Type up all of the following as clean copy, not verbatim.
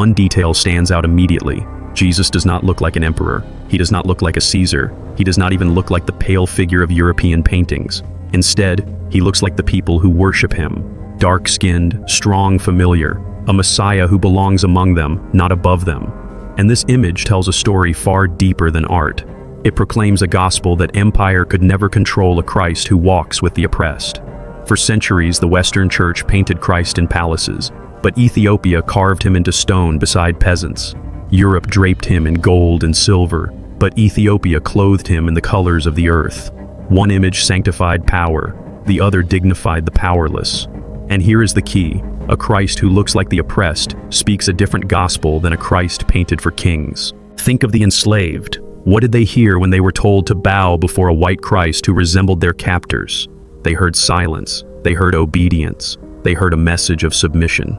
One detail stands out immediately. Jesus does not look like an emperor. He does not look like a Caesar. He does not even look like the pale figure of European paintings. Instead, he looks like the people who worship him. Dark-skinned, strong, familiar. A Messiah who belongs among them, not above them. And this image tells a story far deeper than art. It proclaims a gospel that empire could never control a Christ who walks with the oppressed. For centuries, the Western Church painted Christ in palaces, but Ethiopia carved him into stone beside peasants. Europe draped him in gold and silver, but Ethiopia clothed him in the colors of the earth. One image sanctified power, the other dignified the powerless. And here is the key: a Christ who looks like the oppressed speaks a different gospel than a Christ painted for kings. Think of the enslaved. What did they hear when they were told to bow before a white Christ who resembled their captors? They heard silence, they heard obedience, they heard a message of submission.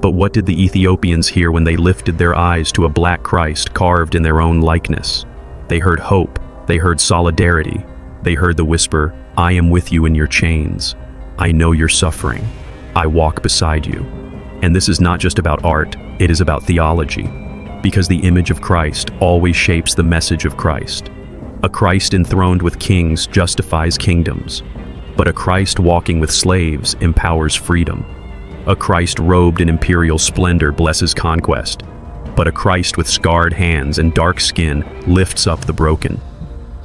But what did the Ethiopians hear when they lifted their eyes to a black Christ carved in their own likeness? They heard hope, they heard solidarity, they heard the whisper, "I am with you in your chains. I know your suffering. I walk beside you." And this is not just about art, it is about theology. Because the image of Christ always shapes the message of Christ. A Christ enthroned with kings justifies kingdoms, but a Christ walking with slaves empowers freedom. A Christ robed in imperial splendor blesses conquest, but a Christ with scarred hands and dark skin lifts up the broken.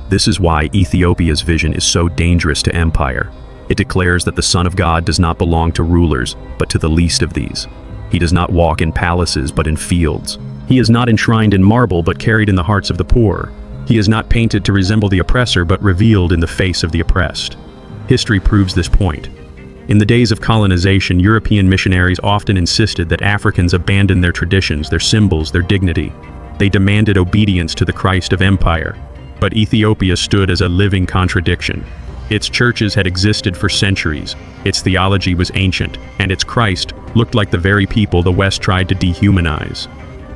This is why Ethiopia's vision is so dangerous to empire. It declares that the Son of God does not belong to rulers, but to the least of these. He does not walk in palaces, but in fields. He is not enshrined in marble, but carried in the hearts of the poor. He is not painted to resemble the oppressor, but revealed in the face of the oppressed. History proves this point. In the days of colonization, European missionaries often insisted that Africans abandon their traditions, their symbols, their dignity. They demanded obedience to the Christ of empire. But Ethiopia stood as a living contradiction. Its churches had existed for centuries, its theology was ancient, and its Christ looked like the very people the West tried to dehumanize.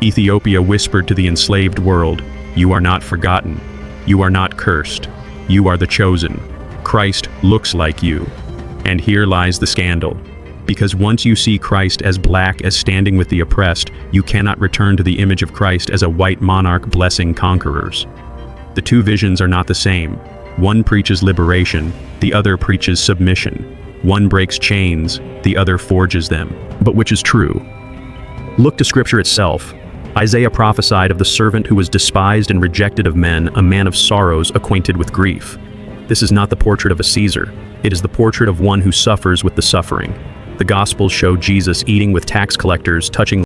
Ethiopia whispered to the enslaved world, "You are not forgotten. You are not cursed. You are the chosen. Christ looks like you." And here lies the scandal. Because once you see Christ as black, as standing with the oppressed, you cannot return to the image of Christ as a white monarch blessing conquerors. The two visions are not the same. One preaches liberation, the other preaches submission. One breaks chains, the other forges them. But which is true? Look to Scripture itself. Isaiah prophesied of the servant who was despised and rejected of men, a man of sorrows, acquainted with grief. This is not the portrait of a Caesar. It is the portrait of one who suffers with the suffering. The Gospels show Jesus eating with tax collectors, touching